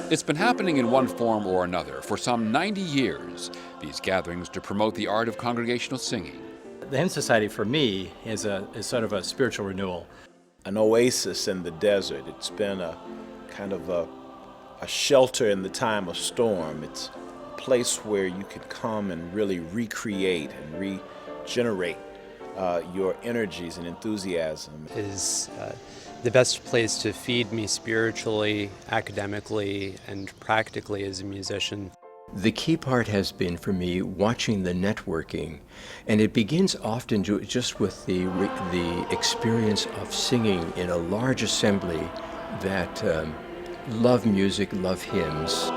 It's been happening in one form or another for some 90 years, these gatherings to promote the art of congregational singing. The Hymn Society for me is sort of a spiritual renewal. An oasis in the desert. It's been a kind of a shelter in the time of storm. It's a place where you can come and really recreate and regenerate your energies and enthusiasm. Is the best place to feed me spiritually, academically, and practically as a musician. The key part has been for me watching the networking, and it begins often just with the experience of singing in a large assembly that love music, love hymns.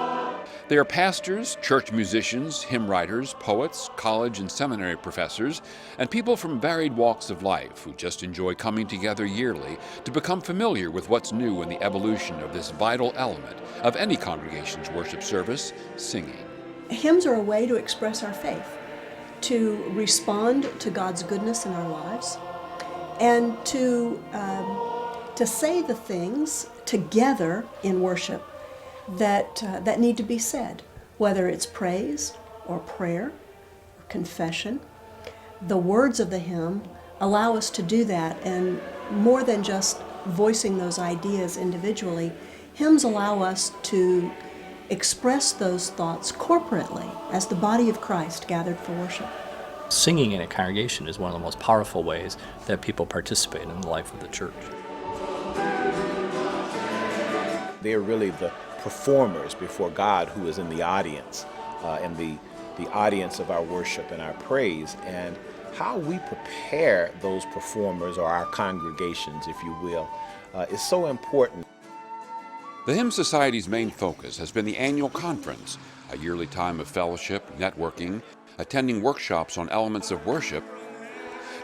They are pastors, church musicians, hymn writers, poets, college and seminary professors, and people from varied walks of life who just enjoy coming together yearly to become familiar with what's new in the evolution of this vital element of any congregation's worship service, singing. Hymns are a way to express our faith, to respond to God's goodness in our lives, and to say the things together in worship that need to be said, whether it's praise or prayer or confession. The words of the hymn allow us to do that, and more than just voicing those ideas individually, hymns allow us to express those thoughts corporately as the body of Christ gathered for worship. Singing in a congregation is one of the most powerful ways that people participate in the life of the church. They're really the performers before God who is in the audience, and the audience of our worship and our praise. And how we prepare those performers, or our congregations, if you will, is so important. The Hymn Society's main focus has been the annual conference, a yearly time of fellowship, networking, attending workshops on elements of worship,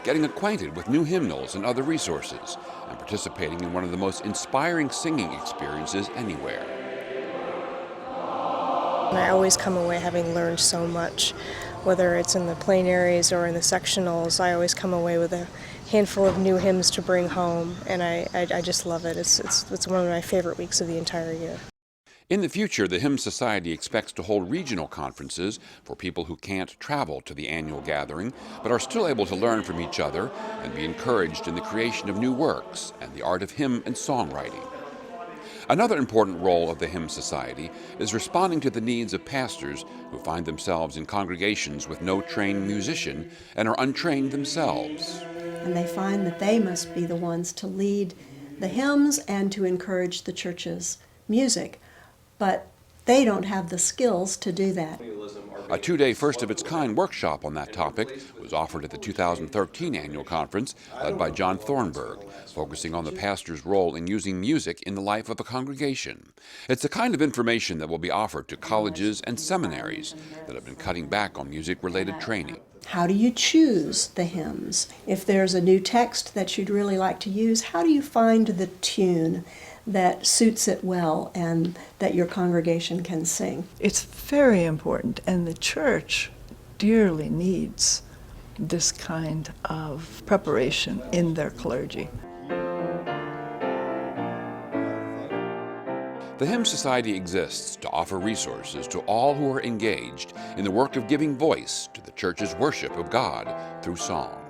getting acquainted with new hymnals and other resources, and participating in one of the most inspiring singing experiences anywhere. I always come away having learned so much, whether it's in the plenaries or in the sectionals. I always come away with a handful of new hymns to bring home, and I just love it. It's one of my favorite weeks of the entire year. In the future, the Hymn Society expects to hold regional conferences for people who can't travel to the annual gathering, but are still able to learn from each other and be encouraged in the creation of new works and the art of hymn and songwriting. Another important role of the Hymn Society is responding to the needs of pastors who find themselves in congregations with no trained musician and are untrained themselves. And they find that they must be the ones to lead the hymns and to encourage the church's music, but they don't have the skills to do that. A two-day first-of-its-kind workshop on that topic was offered at the 2013 annual conference, led by John Thornburg, focusing on the pastor's role in using music in the life of a congregation. It's the kind of information that will be offered to colleges and seminaries that have been cutting back on music-related training. How do you choose the hymns? If there's a new text that you'd really like to use, how do you find the tune that suits it well and that your congregation can sing? It's very important, and the church dearly needs this kind of preparation in their clergy. The Hymn Society exists to offer resources to all who are engaged in the work of giving voice to the church's worship of God through song.